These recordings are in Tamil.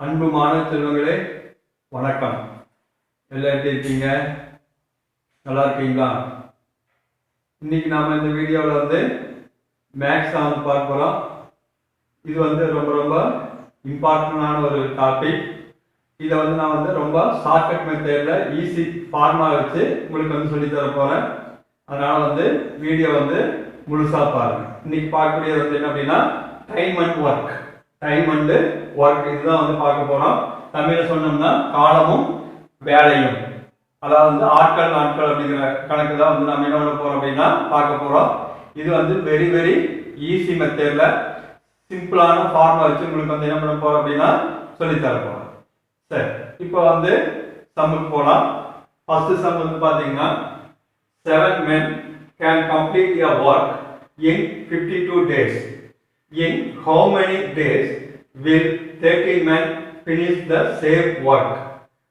அன்பு மாணவ செல்வங்களே வணக்கம். எல்லாம் எப்படி இருக்கீங்க? நல்லா இருக்கீங்களா? இன்னைக்கு நாம இந்த வீடியோவில் மேக்ஸ் பார்க்க போகிறோம். இது ரொம்ப ரொம்ப இம்பார்ட்டண்டான ஒரு டாபிக். இதை நான் ரொம்ப ஷார்ட்கட் மெத்தடில் ஈஸி ஃபார்மாக வச்சு உங்களுக்கு சொல்லி தர போகிறேன். அதனால் வீடியோ முழுசாக பாருங்கள். இன்னைக்கு பார்க்கக்கூடியது என்ன அப்படின்னா time and work. Time and work இதுதான் பார்க்க போறோம். தமிழ்ல சொன்னோம்னா காலமும் வேலையும், அதாவது ஆட்கள் நாட்கள் அப்படிங்கிற கணக்கு தான் நம்ம என்ன பண்ண போறோம் அப்படின்னா பார்க்க போறோம். இது வெரி வெரி ஈஸி மெத்தட்ல சிம்பிளான ஃபார்முலா வச்சு உங்களுக்கு என்ன பண்ண போறோம் அப்படின்னா சொல்லி தர போறோம். சரி, இப்போ சம்முக்கு போலாம். ஃபர்ஸ்ட் சம் பாத்தீங்கன்னா 7 men can complete a work in 52 days. In how many days will 30 men finish the same work?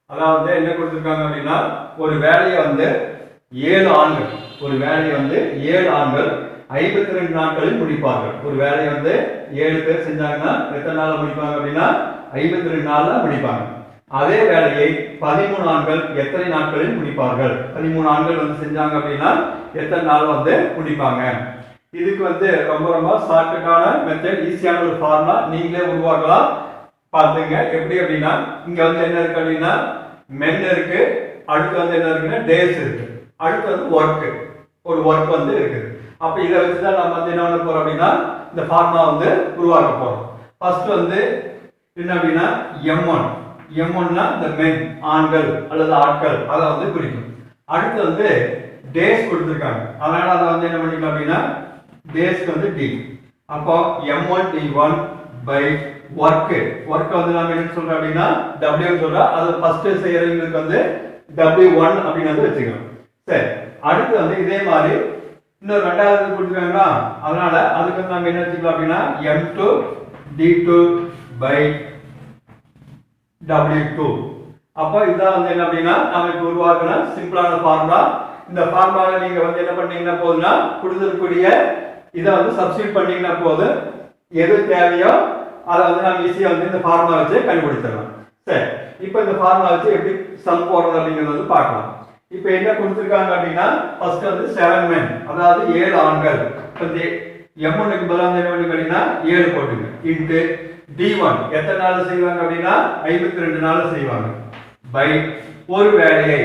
அதாவது என்ன கொடுத்திருக்காங்க அப்படின்னா ஒரு வேலையை 7 ஆண்கள், ஒரு வேலையை 7 ஆண்கள் 52 நாட்களில் முடிப்பார்கள். ஒரு வேலையை 7 பேர் செஞ்சாங்கன்னா எத்தனை நாள்ல முடிப்பாங்க அப்படின்னா 52 நாள்ல முடிப்பாங்க. அதே வேலையை 13 ஆண்கள் எத்தனை நாட்களில் முடிப்பார்கள்? 13 ஆண்கள் செஞ்சாங்க அப்படின்னா எத்தனை நாள் முடிப்பாங்க? இதுக்கு ரொம்ப ரொம்ப ஷார்ட்கட்டான மெத்தட், ஈஸியான ஒரு ஃபார்முலா நீங்களே உருவாக்கலாம். பார்த்துங்க எப்படி அப்படின்னா இங்க என்ன இருக்கு அப்படின்னா மென் இருக்கு, அடுத்து என்ன இருக்குன்னா டேஸ் இருக்கு, அடுத்து ஒர்க், ஒரு ஒர்க் இருக்குது. அப்ப இதை வச்சுதான் நம்ம என்ன பண்ண போறோம் அப்படின்னா இந்த ஃபார்முலா உருவாக்க போறோம். ஃபர்ஸ்ட் என்ன அப்படின்னா M1னா இந்த மென் ஆண்கள் அல்லது ஆட்கள் அதை குறிக்கும். அடுத்து டேஸ் கொடுத்துருக்காங்க, அதனால அதை என்ன பண்ணிக்கலாம் அப்படின்னா டேஸ்க்கு D. அப்போ M1 D1 by work நாம என்ன சொல்றோம் அப்படின்னா W சொல்றோம். அது ஃபர்ஸ்ட் செய்யறவங்களுக்கு W1 அப்படின்னு வச்சுக்கலாம். சரி, அடுத்து இதே மாதிரி இன்னொரு ரெண்டாவது கொடுத்துருக்காங்களா, அதனால அதுக்கு நாம என்ன வச்சுக்கலாம் அப்படின்னா M2 D2 by W2. அப்போ இதான் என்ன அப்படின்னா நாம உருவாக்குன சிம்பிளான ஃபார்முலா. இந்த ஃபார்முலால நீங்க என்ன பண்ணீங்கன்னா போதுன்னா கொடுத்திருக்கக்கூடிய இதை சப்ஸ்டிட்யூட் பண்ணீங்கன்னா போது எது தேவையோ அதை நம்ம ஈஸியா இந்த ஃபார்முலா வச்சு கண்டுபிடிச்சிடலாம். சரி, இப்போ இந்த ஃபார்முலா வச்சு எப்படி சம் போடுறது அப்படிங்கிறது பார்க்கலாம். இப்போ என்ன கொடுத்திருக்காங்க அப்படின்னா ஃபர்ஸ்ட் 7 men, அதாவது 7 ஆண்கள். M1க்கு பதிலாக என்ன பண்ணிட்டீங்கன்னா 7 போட்டுங்க இன்டு D1 எத்தனை நாள் செய்வாங்க அப்படின்னா 52 நாள் செய்வாங்க பை ஒரு வேலையை,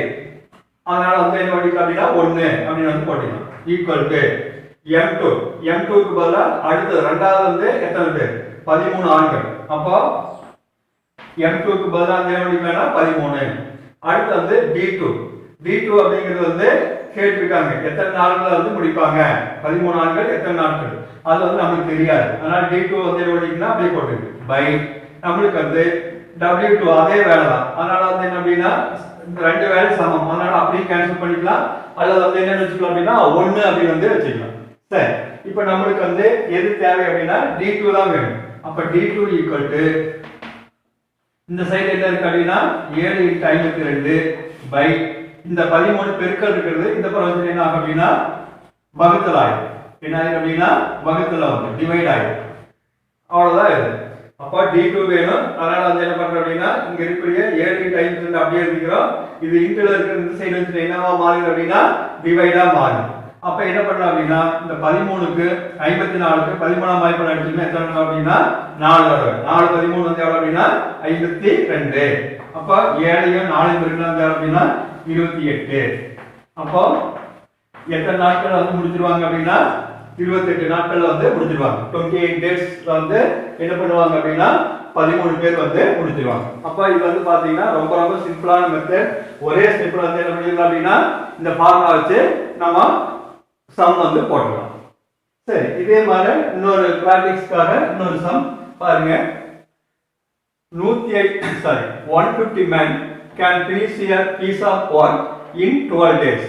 அதனால என்ன பண்ணிக்கலாம் அப்படின்னா 1 அப்படின்னு போட்டுக்கலாம் ஈக்குவல் டு M2க்கு பதிலா அடுத்து ரெண்டாவது எத்தனை பேர் 13 ஆண்கள். அப்போ M2க்கு பதிலா என்ன பண்ணிக்கலாம் 13. அடுத்து D2 அப்படிங்கிறது கேட்டிருக்காங்க எத்தனை நாட்கள் முடிப்பாங்க, 13 ஆண்கள் எத்தனை நாட்கள், அது நமக்கு தெரியாது. அதனால D2 என்ன பண்ணிக்கலாம் அப்படியே போட்டுருக்கு பை நம்மளுக்கு W2 அதே வேலை தான். அதனால என்ன அப்படின்னா ரெண்டு வேலை சமம், அதனால அப்படியே கேன்சல் பண்ணிக்கலாம். அல்லது என்ன வச்சுக்கலாம் அப்படின்னா 1 அப்படின்னு வச்சுக்கலாம். சரி, இப்போ நம்மளுக்கு எது தேவை அப்படின்னா D2 தான் வேணும். அப்ப D2 ஈக்குவல் டு இந்த சைடு என்ன இருக்கு அப்படின்னா 7 × 52 பை இந்த 13 பெருக்கல் இருக்கிறது இந்த பக்கம் என்ன ஆகும் அப்படின்னா வகுத்தல் ஆயிடும். என்ன ஆயிடும் அப்படின்னா வகுத்தல் டிவைட் ஆயிடும். அவ்வளவுதான் இது. அப்ப D2 வேணும். அதனால என்ன பண்றோம் அப்படின்னா இங்க இருக்கக்கூடிய 7 × 52 அப்படியே எழுதிக்கிறோம். இது இன்டர்ல இருக்கிற இந்த சைடு என்னவா மாறுது அப்படின்னா டிவைடா மாறுது. அப்ப என்ன பண்ணலாம் அப்படின்னா இந்த 13க்கு 54க்கு 13ஆம் வாய்ப்பாடு அடிச்சோம்னா எத்தனை அப்படின்னா 4 தடவை. 4 13 எவ்வளவு அப்படின்னா 52. அப்ப 7ஐயும் 4ஐயும் பெருக்கலாம் அப்படின்னா 28. அப்போ எத்தனை நாட்கள் முடிச்சிருவாங்க அப்படின்னா 28 நாட்கள் முடிச்சிருவாங்க. 28 டேஸ்ல என்ன பண்ணுவாங்க அப்படின்னா 13 பேர் முடிச்சிருவாங்க. அப்ப இது பாத்தீங்கன்னா ரொம்ப ரொம்ப சிம்பிளான மெத்தட். ஒரே ஸ்டெப்ல என்ன பண்ணிடலாம் அப்படின்னா இந்த ஃபார்முலா வச்சு நம்ம சம் போடலாம். சரி, இதே மாதிரி இன்னொரு பிராக்டிஸ்க்காக இன்னொரு சம் பாருங்க. 150 men can finish a piece of work in 12 days.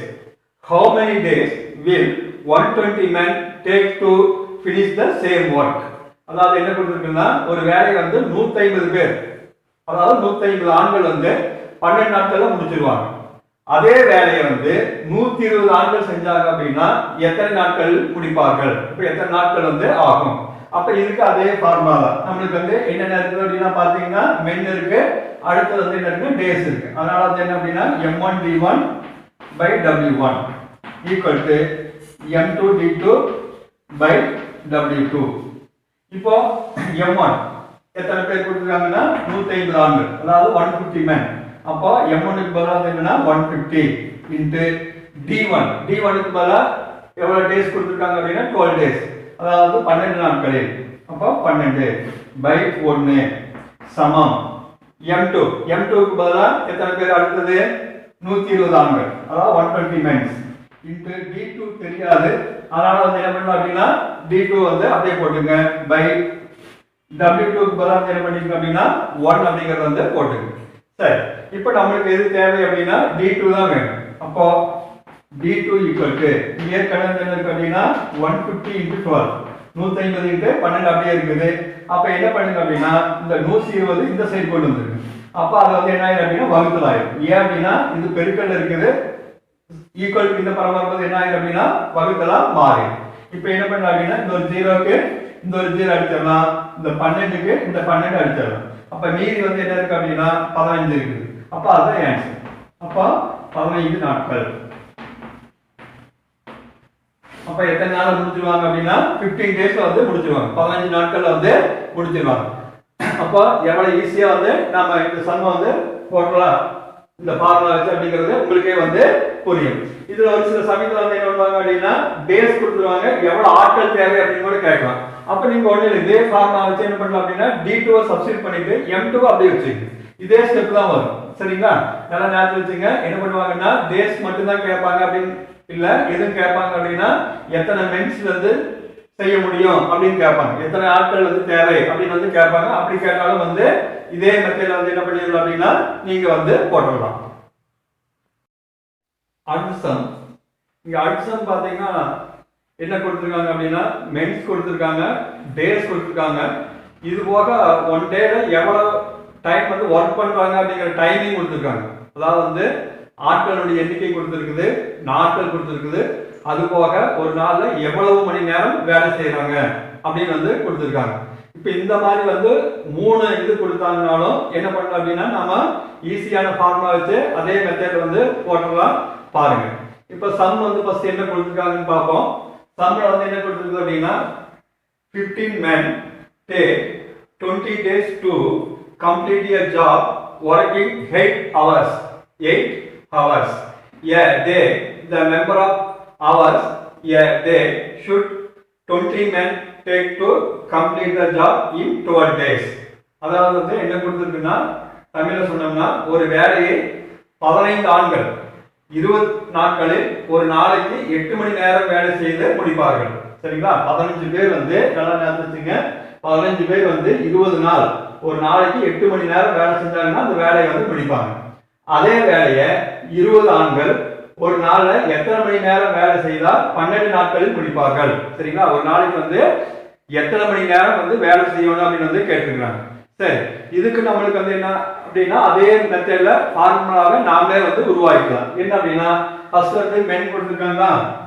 How many days will 120 men take to finish the same work? அதாவது என்ன கொடுத்திருக்குன்னா ஒரு வேலையை 150 பேர், அதாவது 150 ஆண்கள் 12 நாட்கள்ல முடிச்சிருவாங்க. அதே வேலையை 120 ஆண்கள் செஞ்சாங்க அப்படின்னா எத்தனை நாட்கள் முடிப்பார்கள்? இப்போ எத்தனை நாட்கள் ஆகும்? அப்ப இதுக்கு அதே ஃபார்முலா தான். நம்மளுக்கு வந்து என்னென்ன இருக்குது அப்படின்னா பாத்தீங்கன்னா மென் இருக்கு, அடுத்து வந்து என்ன இருக்கு டேஸ் இருக்கு. அதனால வந்து என்ன அப்படின்னா m1 d1 by w1 equal to m2 d2 by w2. இப்போ m1 எத்தனை பேர் கொடுத்துருக்காங்கன்னா 150 ஆண்கள், அதாவது 150 men. அப்போ m1 க்கு பதிலா என்னன்னா 150 into d1 க்கு பதிலா எவ்வளவு டேஸ் கொடுத்துருக்காங்க அப்படின்னா 12 days, அதாவது 12 நாட்களில். அப்போ 12 by 1 சமம் m2 க்கு பதிலா எத்தனை பேர் அடுத்தது 120 ஆண்கள், அதாவது 120 men into d2 தெரியாது, அதனால வந்து என்ன பண்ணலாம் அப்படின்னா d2 வந்து அப்படியே போட்டுங்க by w2 க்கு பதிலா என்ன பண்ணிங்க அப்படின்னா 1 அப்படிங்கறது வந்து போட்டுங்க. சரி, இப்போ நமக்கு எது தேவை அப்படின்னா d2 தான் வேணும். அப்போ d2 equal to ஏற்கனவே என்ன இருக்கு அப்படின்னா 150 into 12 150 into 12 அப்படியே இருக்குது. அப்ப என்ன பண்ணுங்க அப்படின்னா இந்த 120 இந்த சைடு கொண்டு வந்துருங்க. அப்ப அது வந்து என்ன ஆயிடும் அப்படின்னா வகுத்தல் ஆயிடும். ஏன் அப்படின்னா இது பெருக்கல் இருக்குது, ஈக்குவல் இந்த பரம் வரும்போது என்ன ஆயிடும் அப்படின்னா வகுத்தலா மாறும். இப்போ என்ன பண்ணலாம் அப்படின்னா இந்த ஒரு 0க்கு இந்த ஒரு 0 அடிச்சிடலாம், இந்த 12க்கு இந்த 12 அடிச்சிடலாம். அப்ப மீதி வந்து என்ன இருக்கு அப்படின்னா 15 இருக்குது. அப்ப அதுதான் ஆன்சர். அப்ப 15 நாட்கள். அப்ப எத்தனை நாள் முடிச்சிருவாங்க அப்படின்னா 15 டேஸ்ல வந்து முடிச்சிருவாங்க, 15 நாட்கள்ல வந்து முடிச்சிருவாங்க. அப்ப எவ்வளவு ஈஸியா வந்து நாம இந்த சம்ம வந்து போடலாம், இந்த ஃபார்முலா வச்சு அப்படிங்கிறது உங்களுக்கே வந்து புரியும். இதுல ஒரு சில சமயத்துல வந்து என்ன பண்ணுவாங்க அப்படின்னா டேஸ் கொடுத்துருவாங்க, எவ்வளவு ஆட்கள் தேவை அப்படின்னு கூட கேட்கலாம். அப்ப நீங்க ஒண்ணு இதே ஃபார்முலா வச்சு என்ன பண்ணலாம் அப்படின்னா d2 சப்ஸ்டிட்யூட் பண்ணிட்டு m2 அப்படியே வச்சுங்க. இதே ஸ்டெப் தான் வரும். சரிங்களா, நல்லா ஞாபகம் வச்சுங்க. என்ன பண்ணுவாங்கன்னா டேஸ் மட்டும் தான் கேட்பாங்க அப்படின்னு இல்ல, எதுவும் கேட்பாங்க அப்படின்னா எத்தனை மென்ஸ் வந்து செய்ய முடியும் அப்படின்னு கேட்பாங்க, எத்தனை ஆட்கள் வந்து தேவை அப்படின்னு வந்து கேட்பாங்க. அப்படி கேட்டாலும் வந்து இதே மெத்தட்ல வந்து என்ன பண்ணிடலாம் அப்படின்னா நீங்க வந்து போட்டுடலாம். அடுத்த இங்க அடுத்த பாத்தீங்கன்னா என்ன கொடுத்துருக்காங்க அப்படின்னா மென்ஸ் கொடுத்துருக்காங்க, டேஸ் கொடுத்துருக்காங்க. இது போக ஒன் டேல எவ்வளவு டைம் வந்து ஒர்க் பண்றாங்க அப்படிங்கிற டைமிங் கொடுத்துருக்காங்க. அதாவது வந்து ஆட்களுடைய எண்ணிக்கை கொடுத்துருக்குது, நாட்கள் கொடுத்துருக்குது, அது போக ஒரு நாள்ல எவ்வளவு மணி நேரம் வேலை செய்யறாங்க அப்படின்னு வந்து கொடுத்துருக்காங்க. இப்ப இந்த மாதிரி வந்து 3 இது கொடுத்தாங்கனாலும் என்ன பண்ணலாம் அப்படின்னா நாம ஈஸியான ஃபார்முலா வச்சு அதே மெத்தட் வந்து போட்டுடலாம். பாருங்க, இப்ப சம் வந்து ஃபர்ஸ்ட் என்ன கொடுத்துருக்காங்கன்னு பார்ப்போம். சம்ல வந்து என்ன கொடுத்துருக்கு அப்படின்னா 15 men take 20 days to complete a job working 8 hours. Yeah, the number of hours they should 20 men take to complete the job in 12 days. அதாவது வந்து என்ன கொடுத்திருக்குன்னா தமிழ்ல சொன்னோம்னா ஒரு வேலையை 15 ஆண்கள் 20 நாட்களில் ஒரு நாளைக்கு 8 மணி நேரம் வேலை செய்து முடிப்பார்கள். சரிங்களா, 15 பேர் வந்து நல்லா ஞாபகம் வச்சுங்க, 15 பேர் வந்து 20 நாள் ஒரு நாளைக்கு 8 மணி நேரம் வேலை செஞ்சாங்கன்னா அந்த வேலையை வந்து முடிப்பாங்க. அதே வேலையை 20 ஆண்கள் ஒரு நாள்ல எத்தனை மணி நேரம் வேலை செய்தால் 12 நாட்களில் முடிப்பார்கள். சரிங்களா, ஒரு நாளைக்கு வந்து எத்தனை மணி நேரம் வந்து வேலை செய்யணும் அப்படின்னு வந்து கேட்டுக்கிறாங்க. சரி, இதுக்கு நம்மளுக்கு வந்து என்ன அப்படின்னா அதே மெத்தட்ல ஃபார்முலாவை நாமளே வந்து உருவாக்கிக்கலாம். என்ன அப்படின்னா ஃபர்ஸ்ட் வந்து மென் கொடுத்துருக்காங்க,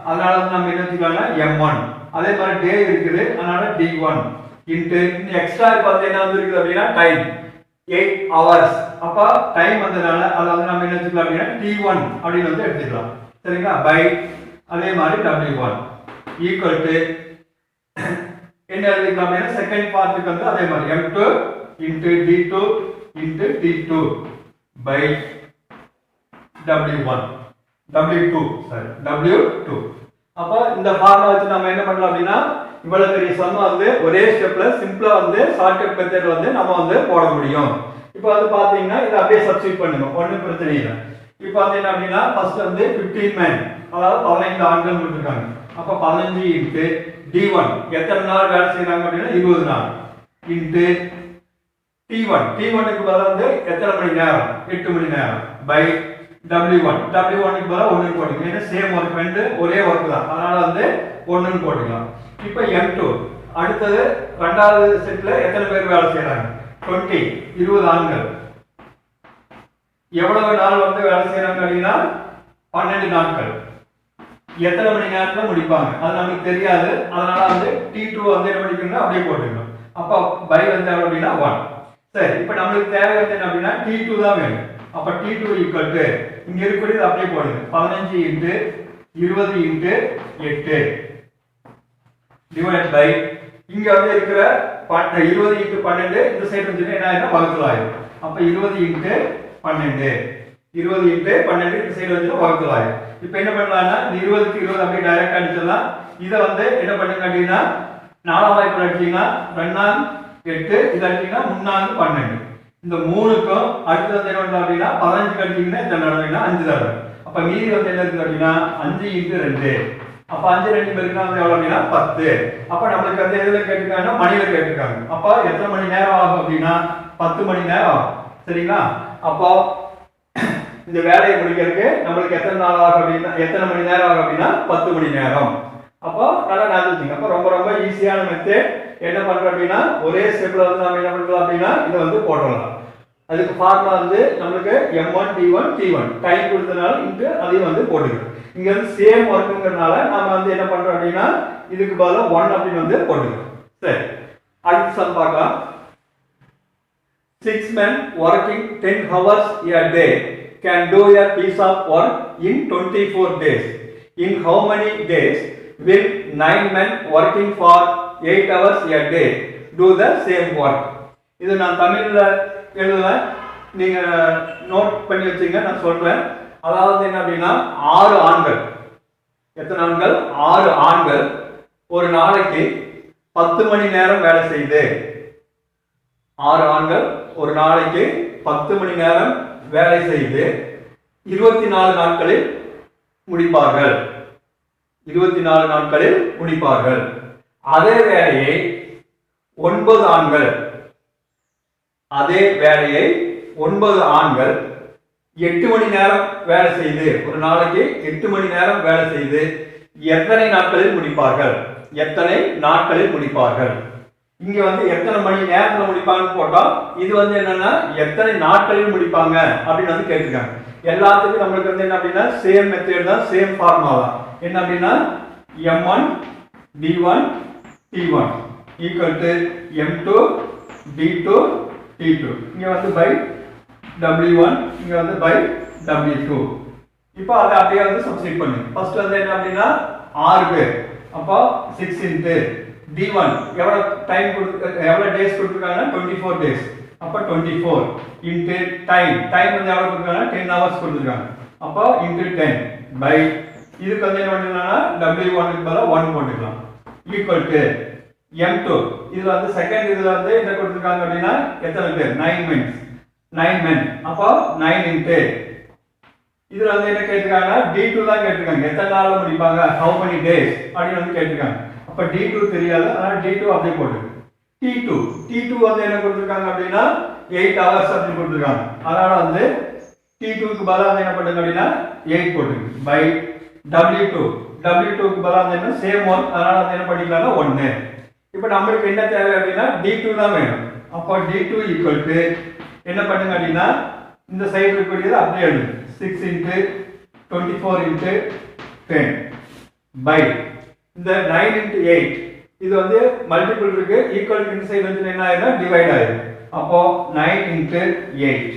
அதனால வந்து நம்ம என்ன வச்சுக்கலாம்னா m1. அதே மாதிரி டே இருக்குது, அதனால d1 இன்ட்டு எக்ஸ்ட்ரா பார்த்து என்ன வந்து இருக்குது அப்படின்னா டைம் 8 hours. அப்ப டைம் வந்ததுனால அதை வந்து நம்ம என்ன வச்சுக்கலாம் அப்படின்னா t1 அப்படின்னு வந்து எடுத்துக்கலாம். சரிங்களா, பை அதே மாதிரி w1 ஈக்குவல் டு என்ன எழுதிக்கலாம் அப்படின்னா செகண்ட் பார்ட்டுக்கு வந்து அதே மாதிரி m2 into d2 into d2 by w2. அப்ப இந்த ஃபார்முலா வச்சு நம்ம என்ன பண்ணலாம் அப்படின்னா இவ்வளவு பெரிய சம் வந்து ஒரே ஸ்டெப்ல சிம்பிளா வந்து ஷார்ட்கட் மெத்தட்ல வந்து நம்ம வந்து போட முடியும். இப்போ வந்து பாத்தீங்கன்னா இத அப்படியே சப்ஸ்டிட்யூட் பண்ணுங்க, ஒண்ணும் பிரச்சனை இல்லை. இப்போ வந்து என்ன அப்படின்னா ஃபர்ஸ்ட் வந்து 15 men, அதாவது 15 ஆண்கள் கொடுத்திருக்காங்க. அப்ப 15 into d1 எத்தனை நாள் வேலை செய்றாங்க அப்படின்னா 20 நாள் into t1 க்கு பதிலா வந்து எத்தனை மணி நேரம் 8 மணி நேரம் by w1 க்கு பதிலா 1 போடுங்க. ஏன்னா சேம் வர்க் வந்து ஒரே வர்க் தான், அதனால வந்து 1 போட்டுக்கலாம். இப்போ m2 அடுத்தது இரண்டாவது செட்ல எத்தனை பேர் வேலை செய்றாங்க 20 ஆண்கள் எவ்வளவு நாள் வந்து வேலை செய்றாங்க அப்படின்னா 12 நாட்கள். எத்தனை மணி நேரத்துல முடிப்பாங்க அது நமக்கு தெரியாது. அதனால வந்து T2 வந்து என்ன பண்ணிக்கணும் அப்படியே போட்டுக்கணும். அப்ப பை வந்து எவ்வளவு அப்படின்னா 1. சரி, இப்போ நம்மளுக்கு தேவை வந்து என்ன அப்படின்னா T2 தான் வேணும். அப்ப T2 ஈக்குவல் டு இங்க இருக்கக்கூடியது அப்படியே போடுங்க. 15 இன்டு 20 இன்டு 8 டிவைட் பை இங்க வந்து இருக்கிற 20 இன்டு 12 இந்த சைடு வந்து என்ன ஆயிடும் வகுத்தல் ஆயிடும். அப்ப 20 இன்டு 12 20 இன்டு 12 இந்த சைடு வந்து வகுத்தல் ஆயிடும். இப்போ என்ன பண்ணலாம்னா இந்த 20க்கு 20 அப்படியே டைரக்டா அடிச்சிடலாம். இத வந்து என்ன பண்ணுங்க அப்படின்னா 4 வாய்ப்பு அடிச்சீங்கன்னா 2 8 இது அடிச்சீங்கன்னா 3 12 இந்த 3க்கும் அடுத்து வந்து என்ன பண்ணலாம் அப்படின்னா 15 அடிச்சீங்கன்னா எத்தனை தடவைனா 5 தடவை. அப்ப மீதி வந்து என்ன இருக்கு அப்படின்னா 5 இன்டு 2 அப்ப 5 2 பெருக்கினா வந்து எவ்வளவு அப்படின்னா 10. அப்ப நம்மளுக்கு வந்து எதுல கேட்டிருக்காங்கன்னா மணியில கேட்டிருக்காங்க. அப்ப எத்தனை மணி நேரம் ஆகும் அப்படின்னா 10 மணி நேரம் ஆகும். சரிங்களா? அப்போ இந்த வேலையை முடிக்கிறதுக்கு நம்மளுக்கு எத்தனை நாள் ஆகும் அப்படின்னா எத்தனை மணி நேரம் ஆகும் அப்படின்னா 10 மணி நேரம். அப்போ நல்லா ஞாபகம். அப்போ ரொம்ப ரொம்ப ஈஸியான மெத்தட். என்ன பண்றோம் அப்படின்னா ஒரே ஸ்டெப்ல வந்து நாம என்ன பண்றோம் அப்படின்னா இதை வந்து போடலாம். அதுக்கு ஃபார்முலா வந்து நமக்கு M1 T1 T1 டைம் கொடுத்தனால இங்க அதையும் வந்து போட்டுக்கிறோம். இங்க வந்து சேம் வர்க்குங்கிறனால நாம வந்து என்ன பண்றோம் அப்படின்னா இதுக்கு பதிலா 1 அப்படின்னு வந்து போட்டுக்கிறோம். சரி, அடுத்த சம் பார்க்கலாம். 6 men working 10 hours a day can do a piece of work in 24 days. In how many days will 9 men working for 8 hours a day do the same work? இது நான் தமிழ்ல எழுதுவேன், நீங்க நோட் பண்ணி வச்சீங்க. நான் சொல்றேன். அதாவது என்ன அப்படின்னா 6 ஆண்கள், எத்தனை ஆண்கள் 6 ஆண்கள் ஒரு நாளைக்கு 10 மணி நேரம் வேலை செய்து 6 ஆண்கள் ஒரு நாளைக்கு 10 மணி நேரம் வேலை செய்து 24 நாட்களில் முடிப்பார்கள். 24 நாட்களில் முடிப்பார்கள். அதே வேலையை 9 ஆண்கள் 8 மணி நேரம் வேலை செய்து ஒரு நாளைக்கு 8 மணி நேரம் வேலை செய்து எத்தனை நாட்களில் முடிப்பார்கள்? எத்தனை நாட்களில் முடிப்பார்கள்? இங்க வந்து எத்தனை மணி நேரத்துல முடிப்பாங்கன்னு போட்டா இது வந்து என்னன்னா எத்தனை நாட்களில் முடிப்பாங்க அப்படின்னு வந்து கேட்டிருக்காங்க. எல்லாத்துக்கும் நம்மளுக்கு வந்து என்ன அப்படின்னா சேம் மெத்தட் தான், சேம் ஃபார்முலா தான். என்ன அப்படின்னா M1 D1 T1 equal to M2 D2 T2. இங்க வந்து by W1 இங்க வந்து by W2. இப்போ அதை அப்படியே வந்து சப்ஸ்டிட் பண்ணுங்க. ஃபர்ஸ்ட் வந்து என்ன அப்படின்னா 6 பேர், அப்போ 6 into D1 எவ்வளவு டைம் எவ்வளவு டேஸ் கொடுத்திருக்காங்க 24 டேஸ். அப்ப 24 into டைம் வந்து எவ்வளவு கொடுத்திருக்காங்க 10 ஹவர்ஸ் கொடுத்திருக்காங்க. அப்போ into 10 by இதுக்கு வந்து என்ன பண்ணலாம்னா W1 க்கு பதிலா 1 போட்டுக்கலாம் equal to M2. இதுல வந்து செகண்ட் இதுல வந்து என்ன கொடுத்திருக்காங்க அப்படினா எத்தனை பேர் 9 men. அப்போ 9 into இதுல வந்து என்ன கேட்டிருக்காங்க D2 தான் கேட்டிருக்காங்க. எத்தனை நாள்ல முடிப்பாங்க how many days அப்படி வந்து கேட்டிருக்காங்க. அப்ப D2 தெரியாது, அதனால D2 அப்படியே போடுங்க. T2 வந்து என்ன கொடுத்திருக்காங்க அப்படினா 8 hours அப்படி கொடுத்திருக்காங்க. அதனால வந்து T2 க்கு பதிலா என்ன பண்ணுங்க அப்படினா 8 போடுங்க by W2 க்கு பதிலா என்ன சேம் ஒர்க், அதனால வந்து என்ன பண்ணிக்கலாம்னா 1. இப்போ நமக்கு என்ன தேவை அப்படினா D2 தான் வேணும். அப்ப D2 equal to என்ன பண்ணுங்க அப்படினா இந்த சைடு இருக்கக்கூடியது அப்படியே எழுதுங்க 6 into 24 into 10 by இந்த 9 into 8 இது வந்து மல்டிபிள் இருக்கு, ஈக்குவல் இந்த சைடு வந்து என்ன ஆயிடும் டிவைட் ஆயிடும். அப்போ 9 into 8.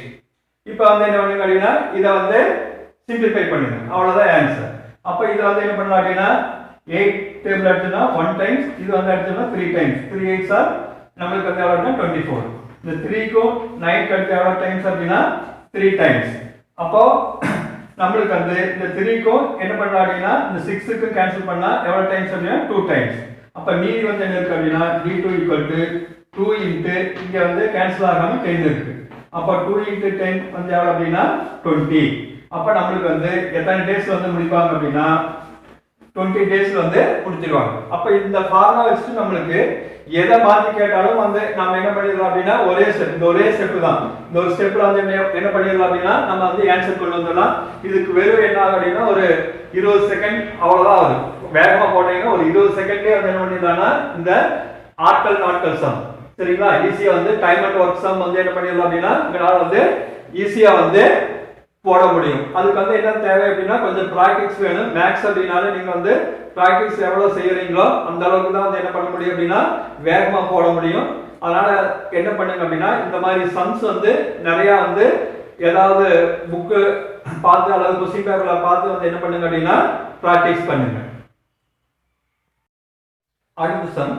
இப்போ வந்து என்ன பண்ணுங்க அப்படினா இத வந்து சிம்பிளிஃபை பண்ணுங்க, அவ்வளவுதான் ஆன்சர். அப்ப இத வந்து என்ன பண்ணலாம் அப்படினா 8 டேபிள் எடுத்தா 1 டைம்ஸ், இது வந்து எடுத்தா 3 டைம்ஸ். 3 8s ஆர் நமக்கு வந்து எவ்வளவுனா 24. இந்த 3 க்கு 9 க்கு அடுத்து எவ்வளவு டைம்ஸ் அப்படினா 3 டைம்ஸ். அப்போ நமக்கு வந்து இந்த 3 க்கு என்ன பண்ணலாம் அப்படினா இந்த 6 க்கு கேன்சல் பண்ணா எவ்வளவு டைம்ஸ் அப்படினா 2 டைம்ஸ். அப்ப மீதி வந்து என்ன இருக்கு அப்படினா D2 2 into இங்க வந்து கேன்சல் ஆகாம 10 இருக்கு. அப்ப 2 into 10 வந்து எவ்வளவு அப்படினா 20. அப்ப நமக்கு வந்து எத்தனை டேஸ் வந்து முடிப்பாங்க அப்படினா 20 டேஸ் வந்து முடிச்சிடுவாங்க. அப்ப இந்த ஃபார்முலா வச்சு நமக்கு எதை மாத்தி கேட்டாலும் வந்து நாம என்ன பண்ணிடலாம் அப்படினா ஒரே ஸ்டெப் தான். இந்த ஒரு ஸ்டெப்ல வந்து என்ன பண்ணிடலாம் அப்படினா நம்ம வந்து ஆன்சர் கொண்டு வந்துடலாம். இதுக்கு வெறும் என்ன ஆகும் அப்படினா ஒரு 20 செகண்ட் அவ்வளவுதான் ஆகுது. வேகமா போட்டீங்கன்னா ஒரு 20 செகண்ட்லயே வந்து என்ன பண்ணிடலாம்னா இந்த நாட்கள் சம் சரிங்களா ஈஸியா வந்து டைம் அண்ட் வொர்க் சம் வந்து என்ன பண்ணிடலாம் அப்படினா இதனால வந்து ஈஸியா வந்து போட முடியும். அதுக்கு வந்து என்ன தேவை அப்படின்னா கொஞ்சம் ப்ராக்டிஸ் வேணும். மேக்ஸ் அப்படின்னாலே நீங்க வந்து ப்ராக்டிஸ் எவ்வளவு செய்யறீங்களோ அந்த அளவுக்கு தான் வந்து என்ன பண்ண முடியும் அப்படின்னா வேகமா போட முடியும். அதனால என்ன பண்ணுங்க அப்படின்னா இந்த மாதிரி சம்ஸ் வந்து நிறைய வந்து ஏதாவது புக்கு பார்த்து அல்லது கொஸ்டின் பேப்பர்ல பார்த்து வந்து என்ன பண்ணுங்க அப்படின்னா ப்ராக்டிஸ் பண்ணுங்க. அடுத்த சம்,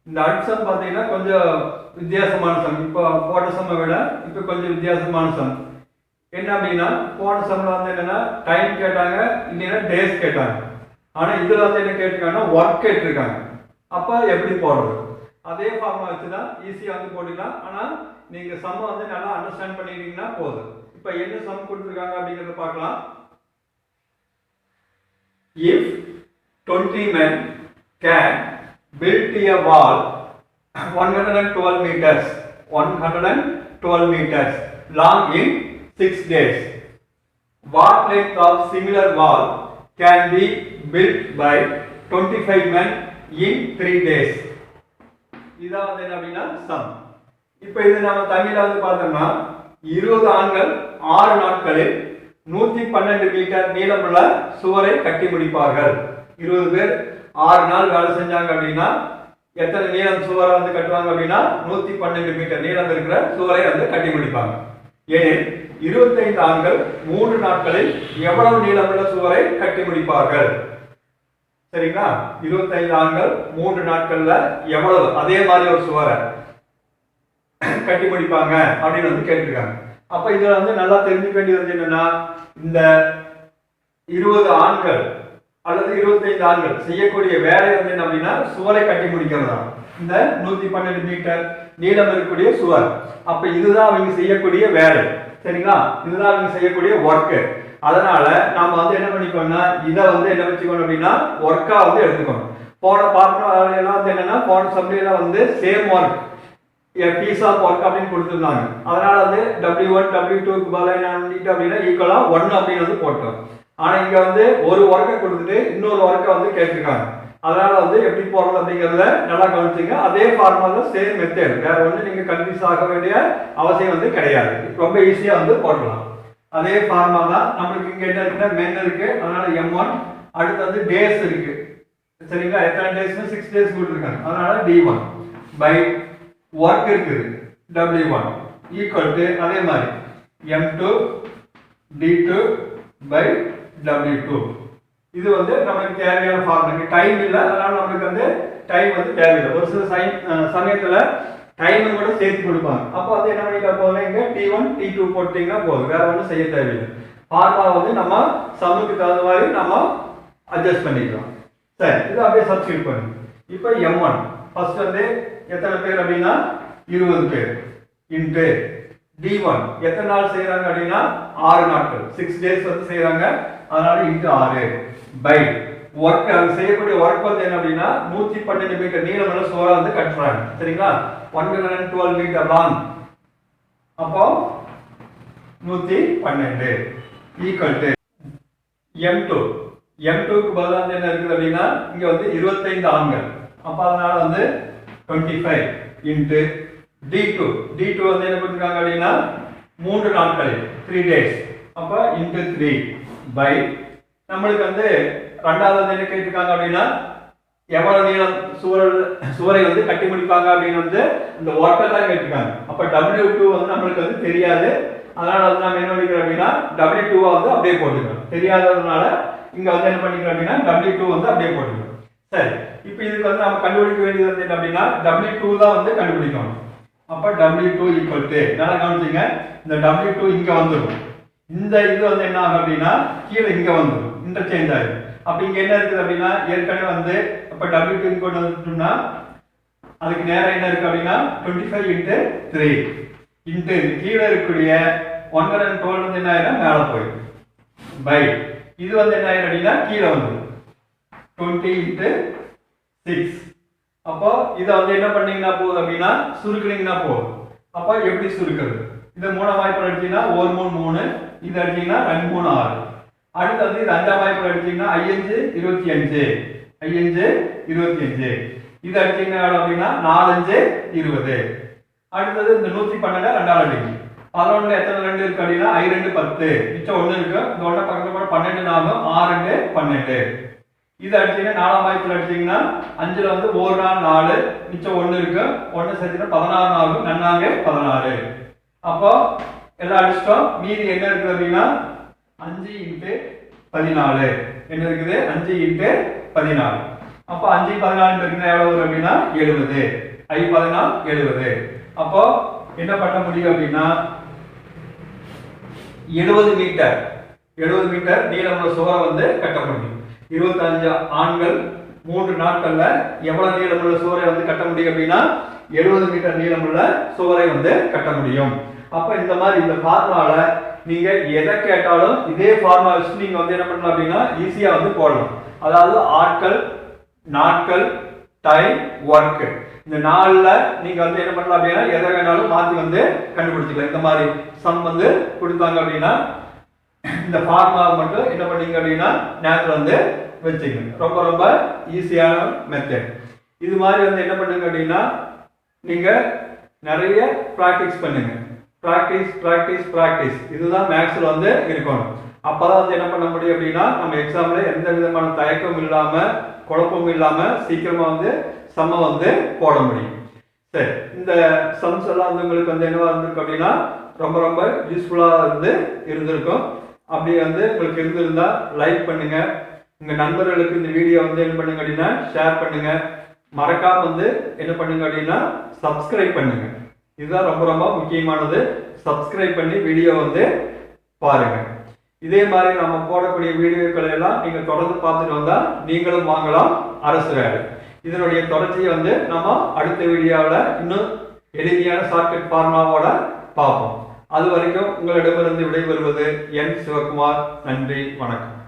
இந்த அடுத்த சம் பார்த்தீங்கன்னா கொஞ்சம் வித்தியாசமான சம். இப்போ போட்ட சம்மை விட இப்போ கொஞ்சம் வித்தியாசமான சம். என்ன அப்படின்னா போன சம்ல வந்து என்னன்னா டைம் கேட்டாங்க, இல்லைன்னா டேஸ் கேட்டாங்க. ஆனா இதுல வந்து என்ன கேட்டிருக்காங்கன்னா ஒர்க் கேட்டிருக்காங்க. அப்ப எப்படி போடுறது? அதே ஃபார்முலா வச்சுதான் ஈஸியா வந்து போட்டுக்கலாம். ஆனா நீங்க சம் வந்து நல்லா அண்டர்ஸ்டாண்ட் பண்ணிட்டீங்கன்னா போதும். இப்ப என்ன சம் கொடுத்திருக்காங்க அப்படிங்கறத பார்க்கலாம். If 20 men can build a wall 112 meters long in 6 days, what length of similar wall can be built by 25 men in 3 days? இதான் வந்து என்ன அப்படின்னா சம். இப்போ இது நம்ம தமிழ்ல வந்து பார்த்தோம்னா 20 ஆண்கள் 6 நாட்களில் 112 மீட்டர் நீளமுள்ள சுவரை கட்டி முடிப்பார்கள். 20 பேர் 6 நாள் வேலை செஞ்சாங்க அப்படின்னா எத்தனை நீளம் சுவரை வந்து கட்டுவாங்க அப்படின்னா 112 மீட்டர் நீளம் இருக்கிற சுவரை வந்து கட்டி முடிப்பாங்க. ஏனெனில் 25 ஆண்கள் 3 நாட்களில் எவ்வளவு நீளமுள்ள சுவரை கட்டி முடிப்பார்கள்? சரிங்களா? 25 ஆண்கள் 3 நாட்கள்ல எவ்வளவு அதே மாதிரி ஒரு சுவரை கட்டி முடிப்பாங்க அப்படின்னு வந்து கேட்டிருக்காங்க. அப்ப இதுல வந்து நல்லா தெரிஞ்சுக்க வேண்டியது என்னன்னா இந்த 20 ஆண்கள் அல்லது 25 ஆண்கள் செய்யக்கூடிய வேலை வந்து என்ன அப்படின்னா சுவரை கட்டி முடிக்கிறது தான். இந்த 112 மீட்டர் நீளம் இருக்கக்கூடிய சுவர். அப்ப இதுதான் அவங்க செய்யக்கூடிய வேலை. சரிங்களா? இதுதான் அவங்க செய்யக்கூடிய ஒர்க். அதனால நாம வந்து என்ன பண்ணிக்கோம்னா இதை வந்து என்ன வச்சுக்கணும் அப்படின்னா ஒர்க்கா வந்து எடுத்துக்கணும். போன பார்ட் எல்லாம் வந்து என்னன்னா போன சப்ஜெக்ட்ல வந்து same work piece of work அப்படின்னு கொடுத்துருந்தாங்க. அதனால வந்து W1 W2க்கு பதிலாக என்ன பண்ணிட்டு அப்படின்னா ஈக்குவலா 1 அப்படின்னு வந்து போட்டோம். ஆனா இங்க வந்து ஒரு ஒர்க்கை கொடுத்துட்டு இன்னொரு ஒர்க்கை வந்து கேட்டிருக்காங்க. அதனால வந்து எப்படி போடுறது அப்படிங்கறத நல்லா கவனிச்சுங்க. அதே ஃபார்முலா சேம் மெத்தட், வேற ஒண்ணு நீங்க கன்ஃபியூஸ் ஆக வேண்டிய அவசியம் வந்து கிடையாது. ரொம்ப ஈஸியா வந்து போடலாம். அதே ஃபார்முலா தான். நம்மளுக்கு இங்க என்ன இருக்குன்னா மென் இருக்கு, அதனால M1. அடுத்து வந்து டேஸ் இருக்கு. சரிங்களா? எத்தனை டேஸ்னா 6 டேஸ் கொடுத்துருக்காங்க. அதனால D1 பை ஒர்க் இருக்குது W1 ஈக்குவல் டு அதே மாதிரி M2 D2 பை W2. இது வந்து நமக்கு தேவையான ஃபார்முலா. டைம் இல்லை, அதனால நமக்கு வந்து டைம் வந்து தேவையில்லை. ஒரு சில சமயத்துல டைம் கூட சேர்த்து கொடுப்பாங்க. அப்போ வந்து என்ன பண்ணிட்டா போதும், இங்க T1 T2 போட்டீங்கன்னா போதும், வேற ஒன்றும் செய்ய தேவையில்லை. ஃபார்முலா வந்து நம்ம சம்முக்கு தகுந்த மாதிரி நம்ம அட்ஜஸ்ட் பண்ணிக்கலாம். சரி, இது அப்படியே சப்ஸ்டிட்யூட் பண்ணு. இப்போ M1 ஃபர்ஸ்ட் வந்து எத்தனை பேர் அப்படின்னா 20 பேர் இன்டு D1 எத்தனை நாள் செய்யறாங்க அப்படின்னா 6 நாட்கள் 6 டேஸ் வந்து செய்யறாங்க. அதனால இன்டு 6 பை ஒர்க். அது செய்யக்கூடிய ஒர்க் வந்து என்ன அப்படின்னா 112 மீட்டர் நீளமுள்ள சுவரை வந்து கட்டுறாங்க. சரிங்களா? 112 மீட்டர் லாங். அப்போ 112 ஈக்குவல் டு M2. M2க்கு பதிலாக என்ன இருக்குது அப்படின்னா இங்க வந்து 25 ஆண்கள். அப்ப அதனால வந்து 25 இன்டு D2. D2 வந்து என்ன பண்ணிருக்காங்க அப்படின்னா 3 நாட்களில் 3 டேஸ். அப்ப இன்டு 3 பை நம்மளுக்கு வந்து ரெண்டாவது என்ன கேட்டிருக்காங்க அப்படின்னா எவ்வளவு நீளம் சுவரை வந்து கட்டி முடிப்பாங்க அப்படின்னு வந்து இந்த ஒர்க்கை தான் கேட்டிருக்காங்க. அப்ப W2 வந்து நம்மளுக்கு வந்து தெரியாது. அதனால வந்து நம்ம என்ன பண்ணிக்கிறோம் அப்படின்னா W2 வந்து அப்படியே போட்டுக்கிறோம். தெரியாததுனால இங்க வந்து என்ன பண்ணிக்கிறோம் அப்படின்னா W2 வந்து அப்படியே போட்டுக்கிறோம். சரி, இப்போ இதுக்கு வந்து நம்ம கண்டுபிடிக்க வேண்டியது வந்து என்ன அப்படின்னா W2 தான் வந்து கண்டுபிடிக்கணும். அப்ப W2 ஈக்குவல் டு நல்லா கவனிச்சுங்க, இந்த W2 இங்க வந்துடும். இந்த இது வந்து என்ன ஆகும் அப்படின்னா கீழே இங்க வந்துடும், இன்டர்சேஞ்ச் ஆகும். அப்ப இங்க என்ன இருக்குது அப்படின்னா ஏற்கனவே வந்து அப்ப W2 கொண்டு வந்துட்டோம்னா அதுக்கு நேரம் என்ன இருக்கு அப்படின்னா 25 இன்டு 3 இன்டு கீழே இருக்கக்கூடிய 112 வந்து என்ன ஆயிடும் மேல போயிடும் பை இது வந்து என்ன ஆயிடும் அப்படின்னா கீழே வந்துடும் 20 இன்டு 6. அப்போ இதை வந்து என்ன பண்ணீங்கன்னா போகுது அப்படின்னா சுருக்குனீங்கன்னா போகுது. அப்போ எப்படி சுருக்குறது? இதை 3 வாய்ப்பு அடிச்சீங்கன்னா 1 3 3, இது அடிச்சீங்கன்னா 2 3 6. அடுத்து வந்து இது 5 வாய்ப்பு அடிச்சீங்கன்னா 5 25, 5 25. இது அடிச்சீங்கன்னா அப்படின்னா 4 5 20. அடுத்தது இந்த 112 ரெண்டாவது அடிக்கும் 11ல எத்தனை 2 இருக்கு அப்படின்னா I2 10, மிச்சம் 1 இருக்கு. இந்த 1 பக்கத்துல போட 12 ஆகும். 6 12. இது அடிச்சீங்கன்னா 4ஆம் வாய்ப்புல அடிச்சீங்கன்னா 5ல வந்து 1 4 4, மிச்சம் 1 இருக்கு. 1 சேர்த்தீங்கன்னா 16 ஆகும். நன்னாங்க 16. அப்போ எல்லாம் அடிச்சிட்டோம். மீதி என்ன இருக்குது அப்படின்னா 5 × 14 என்ன இருக்குது? 5 × 14. அப்போ 5 14 பெருக்கினா எவ்வளவு வரும் அப்படின்னா 70. I14 70. அப்போ என்ன பண்ண முடியும் அப்படின்னா 70 மீட்டர் நீளமுள்ள சுவரை வந்து கட்ட முடியும். 25 ஆண்கள் 3 நாட்கள்ல எவ்வளவு நீளமுள்ள சுவரை வந்து கட்ட முடியும் அப்படின்னா 70 மீட்டர் நீளமுள்ள சுவரை வந்து கட்ட முடியும். அப்ப இந்த மாதிரி இந்த ஃபார்முலால நீங்க எதை கேட்டாலும் இதே ஃபார்முலா வச்சு நீங்க வந்து என்ன பண்ணலாம் அப்படின்னா ஈஸியா வந்து போடலாம். அதாவது ஆட்கள், நாட்கள், டைம், ஒர்க், இந்த 4ல நீங்க வந்து என்ன பண்ணலாம் அப்படின்னா எதை வேணாலும் மாத்தி வந்து கண்டுபிடிச்சிக்கலாம். இந்த மாதிரி சம் வந்து கொடுத்தாங்க அப்படின்னா இந்த ஃபார்முலா மட்டும் என்ன பண்ணீங்க அப்படின்னா ஞாபகத்துல வந்து வச்சுக்கணும். ரொம்ப ரொம்ப ஈஸியான மெத்தட். இது மாதிரி வந்து என்ன பண்ணுங்க அப்படின்னா நீங்க நிறைய பிராக்டிஸ் பண்ணுங்க. பிராக்டிஸ் இதுதான் மேக்ஸ்ல வந்து இருக்கணும். அப்பதான் வந்து என்ன பண்ண முடியும் அப்படின்னா நம்ம எக்ஸாம்ல எந்த விதமான தயக்கமும் இல்லாம குழப்பமும் இல்லாம சீக்கிரமா வந்து சம்ம வந்து போட முடியும். சரி, இந்த சம்ஸ் எல்லாம் வந்து உங்களுக்கு வந்து என்னவா இருந்திருக்கு அப்படின்னா ரொம்ப ரொம்ப யூஸ்ஃபுல்லா இருந்திருக்கும். அப்படி வந்து உங்களுக்கு இருந்திருந்தா லைக் பண்ணுங்க. உங்க நண்பர்களுக்கு இந்த வீடியோ வந்து என்ன பண்ணுங்க அப்படின்னா ஷேர் பண்ணுங்க. மறக்காம வந்து என்ன பண்ணுங்க அப்படின்னா சப்ஸ்கிரைப் பண்ணுங்க. இதுதான் ரொம்ப ரொம்ப முக்கியமானது. சப்ஸ்கிரைப் பண்ணி வீடியோ வந்து பாருங்க. இதே மாதிரி நம்ம போடக்கூடிய வீடியோக்களை எல்லாம் நீங்க தொடர்ந்து பார்த்துட்டு வந்தா நீங்களும் வாங்கலாம் அரசு வேலை. இதனுடைய தொடர்ச்சியை வந்து நம்ம அடுத்த வீடியோவில் இன்னும் எளிமையான ஷார்ட்கட் ஃபார்முலாவோட பார்ப்போம். அது வரைக்கும் உங்களிடமிருந்து விடைபெறுவது என் சிவகுமார். நன்றி, வணக்கம்.